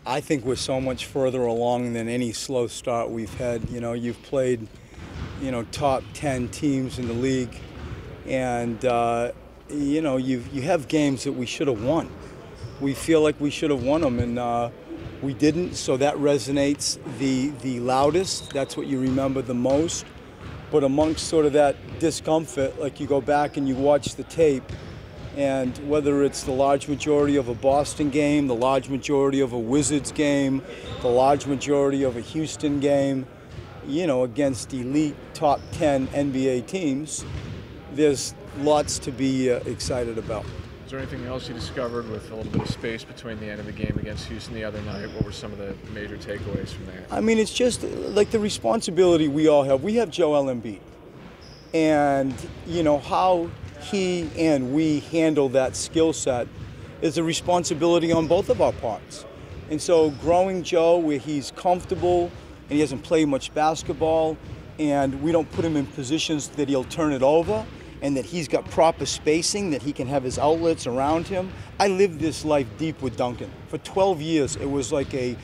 I think we're so much further along than any slow start we've had. You know, you've played, you know, top 10 teams in the league, and you know, you have games that we should have won. We feel like we should have won them, and we didn't. So that resonates the loudest. That's what you remember the most. But amongst sort of that discomfort, like you go back and you watch the tape, and whether it's the large majority of a Boston game, the large majority of a Wizards game, the large majority of a Houston game, you know, against elite top 10 NBA teams, there's lots to be excited about. Is there anything else you discovered with a little bit of space between the end of the game against Houston the other night? What were some of the major takeaways from that? I mean, it's just like the responsibility we all have. We have Joel Embiid. And, you know, how he and we handle that skill set is a responsibility on both of our parts. And so growing Joe where he's comfortable and he hasn't played much basketball, and we don't put him in positions that he'll turn it over, and that he's got proper spacing, that he can have his outlets around him. I lived this life deep with Duncan. For 12 years, it was like an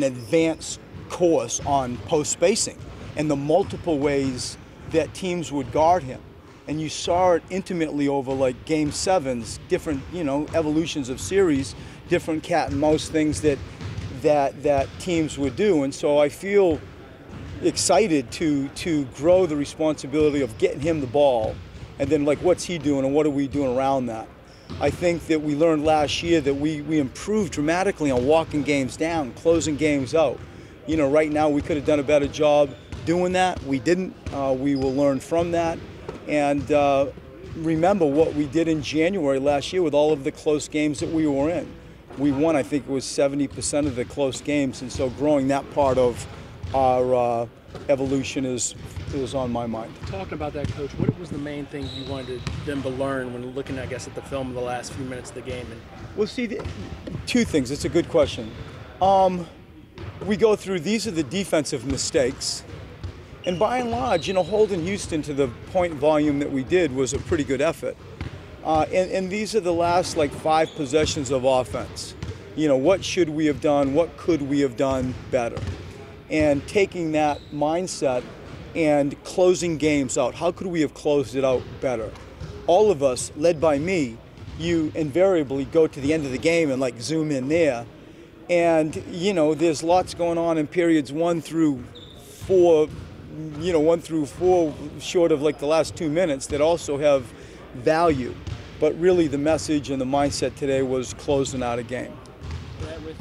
advanced course on post spacing and the multiple ways that teams would guard him. And you saw it intimately over like game sevens, different, you know, evolutions of series, different cat and mouse things that teams would do. And so I feel excited to grow the responsibility of getting him the ball, and then like what's he doing and what are we doing around that. I think that we learned last year that we improved dramatically on walking games down, closing games out. You know, right now we could have done a better job doing that. We didn't. We will learn from that. And remember what we did in January last year with all of the close games that we were in. We won, I think it was 70% of the close games, and so growing that part of our evolution is on my mind. Talking about that, Coach, what was the main thing you wanted them to learn when looking, I guess, at the film of the last few minutes of the game? Well, see, two things. It's a good question. We go through, these are the defensive mistakes. And by and large, you know, holding Houston to the point volume that we did was a pretty good effort. And these are the last, like, 5 possessions of offense. You know, what should we have done? What could we have done better? And taking that mindset and closing games out. How could we have closed it out better? All of us, led by me, you invariably go to the end of the game and, like, zoom in there. And, you know, there's lots going on in periods 1 through 4, you know, 1 through 4, short of like the last 2 minutes, that also have value. But really the message and the mindset today was closing out a game. With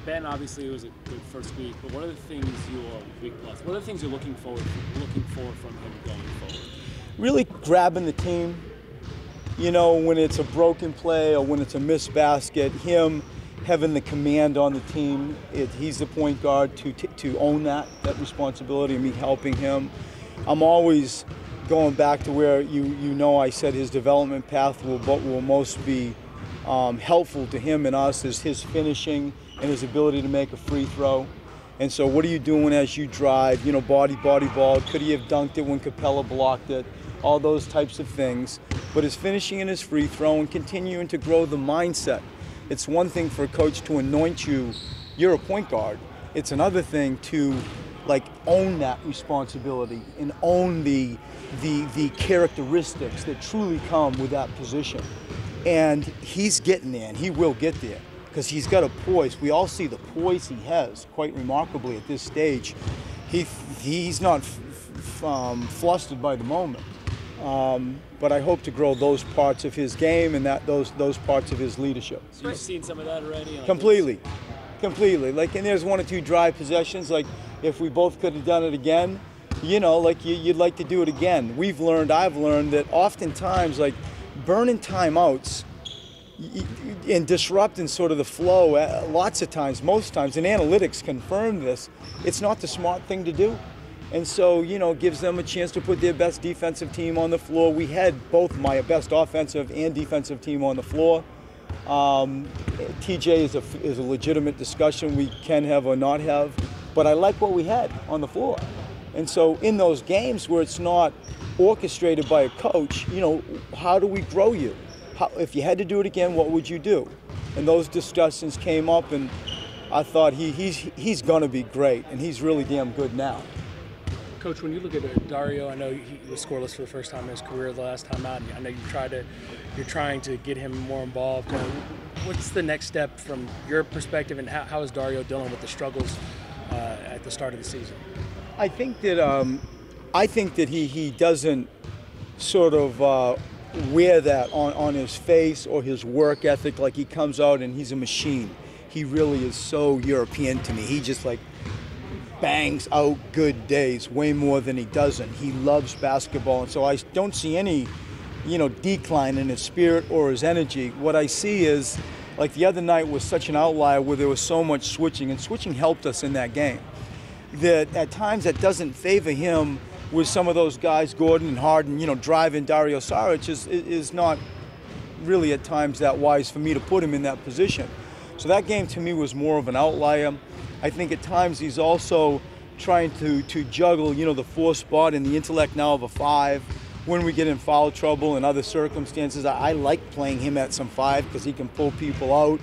Ben, obviously it was a good first week, but what are the things what are the things you're looking for from him going forward? Really grabbing the team. You know, when it's a broken play or when it's a missed basket, him having the command on the team. He's the point guard to own that responsibility, and me helping him. I'm always going back to where you know I said his development path will most be helpful to him and us is his finishing and his ability to make a free throw. And so what are you doing as you drive? You know, body ball. Could he have dunked it when Capella blocked it? All those types of things. But his finishing and his free throw and continuing to grow the mindset. It's one thing for a coach to anoint you, you're a point guard. It's another thing to like own that responsibility and own the characteristics that truly come with that position. And he's getting there, and he will get there because he's got a poise. We all see the poise he has quite remarkably at this stage. He's not flustered by the moment. But I hope to grow those parts of his game and those parts of his leadership. So you've seen some of that already? Completely. Like, and there's 1 or 2 dry possessions. Like, if we both could have done it again, you know, like you'd like to do it again. I've learned that oftentimes, like, burning timeouts and disrupting sort of the flow, lots of times, most times, and analytics confirm this, it's not the smart thing to do. And so, you know, it gives them a chance to put their best defensive team on the floor. We had both my best offensive and defensive team on the floor. TJ is a legitimate discussion we can have or not have, but I like what we had on the floor. And so in those games where it's not orchestrated by a coach, you know, how do we grow you? If you had to do it again, what would you do? And those discussions came up, and I thought he's going to be great, and he's really damn good now. Coach, when you look at Dario, I know he was scoreless for the first time in his career the last time out. And I know you're trying to get him more involved. What's the next step from your perspective, and how is Dario dealing with the struggles at the start of the season? I think that he doesn't sort of wear that on his face or his work ethic. Like, he comes out and he's a machine. He really is so European to me. He just like bangs out good days way more than he doesn't. He loves basketball, and so I don't see any, decline in his spirit or his energy. What I see is, like, the other night was such an outlier where there was so much switching, and switching helped us in that game. That at times that doesn't favor him with some of those guys, Gordon and Harden, driving Dario Saric is not really at times that wise for me to put him in that position. So that game to me was more of an outlier. I think at times he's also trying to juggle, the 4 spot and the intellect now of a 5. When we get in foul trouble and other circumstances, I like playing him at some 5 because he can pull people out.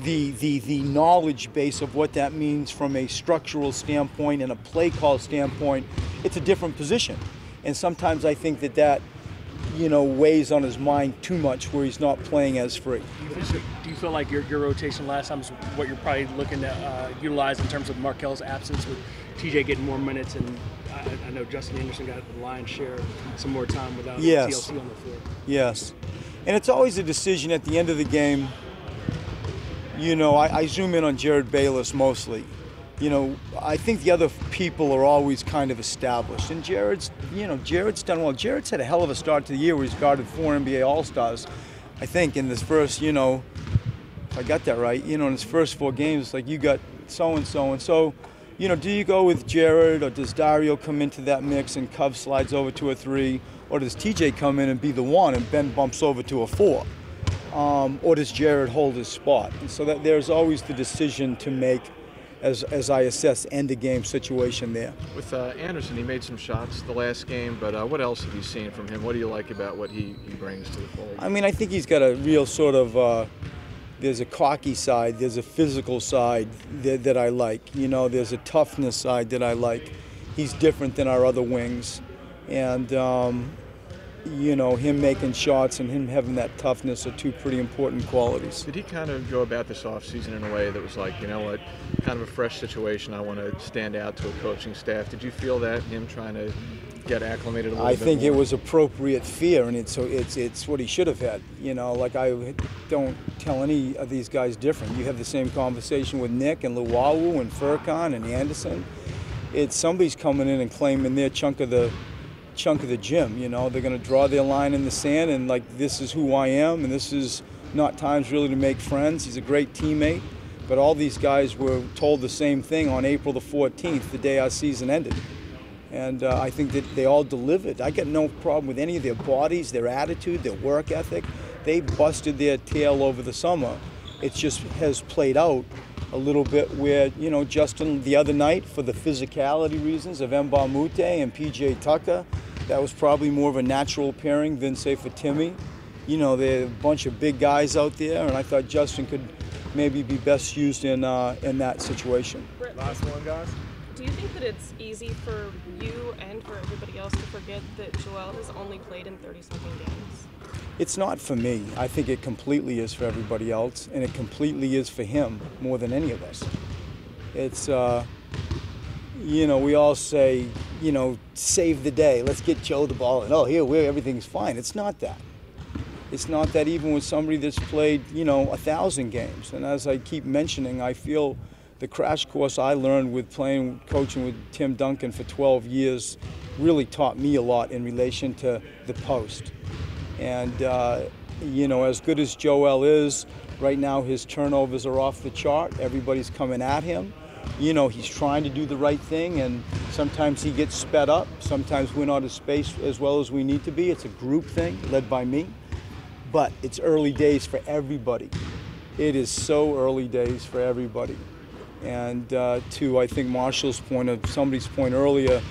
The knowledge base of what that means from a structural standpoint and a play call standpoint, it's a different position. And sometimes I think that weighs on his mind too much where he's not playing as free. Do you feel like your rotation last time is what you're probably looking to utilize in terms of Markel's absence, with TJ getting more minutes, and I know Justin Anderson got the lion's share, some more time without TLC on the floor? Yes. And it's always a decision at the end of the game. I zoom in on Jared Bayless mostly. I think the other people are always kind of established. And Jared's done well. Jared's had a hell of a start to the year where he's guarded 4 NBA All-Stars, I think, in this first, if I got that right, in his first 4 games, like, you got so-and-so. And so, do you go with Jared, or does Dario come into that mix and Cove slides over to a 3, or does TJ come in and be the 1 and Ben bumps over to a 4? Or does Jared hold his spot? And so that there's always the decision to make as I assess end-of-game situation there. With Anderson, he made some shots the last game, but what else have you seen from him? What do you like about what he brings to the fold? I mean, I think he's got a real sort of, there's a cocky side, there's a physical side that I like. There's a toughness side that I like. He's different than our other wings. And, him making shots and him having that toughness are 2 pretty important qualities. Did he kind of go about this offseason in a way that was like, what, kind of a fresh situation, I want to stand out to a coaching staff? Did you feel that, him trying to get acclimated a little bit I think more? it was appropriate fear, and it's what he should have had. Like, I don't tell any of these guys different. You have the same conversation with Nick and Luwawu and Furkan and Anderson. It's somebody's coming in and claiming their chunk of the gym. They're going to draw their line in the sand, and like, this is who I am, and this is not times really to make friends. He's a great teammate, but all these guys were told the same thing on April the 14th, the day our season ended. And I think that they all delivered. I got no problem with any of their bodies, their attitude, their work ethic. They busted their tail over the summer. It just has played out a little bit where, Justin the other night, for the physicality reasons of Embiid Mute and PJ Tucker, that was probably more of a natural pairing than, say, for Timmy. There are a bunch of big guys out there, and I thought Justin could maybe be best used in that situation. Last one, guys. Do you think that it's easy for you and for everybody else to forget that Joel has only played in 30-something games? It's not for me. I think it completely is for everybody else, and it completely is for him more than any of us. It's, we all say, save the day. Let's get Joe the ball, and everything's fine. It's not that. It's not that even with somebody that's played, 1,000 games. And as I keep mentioning, I feel the crash course I learned with coaching with Tim Duncan for 12 years really taught me a lot in relation to the post. And, as good as Joel is, right now his turnovers are off the chart. Everybody's coming at him. He's trying to do the right thing, and sometimes he gets sped up. Sometimes we're not as spaced as well as we need to be. It's a group thing led by me. But it's early days for everybody. It is so early days for everybody. And to, I think, Marshall's point, of somebody's point earlier,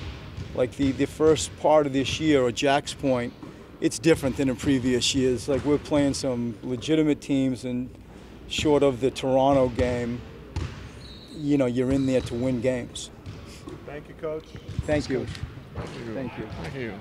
like the first part of this year, or Jack's point, it's different than in previous years. Like, we're playing some legitimate teams, and short of the Toronto game, you're in there to win games. Thank you, Coach. Thank you. Thank you. Thank you. Thank you.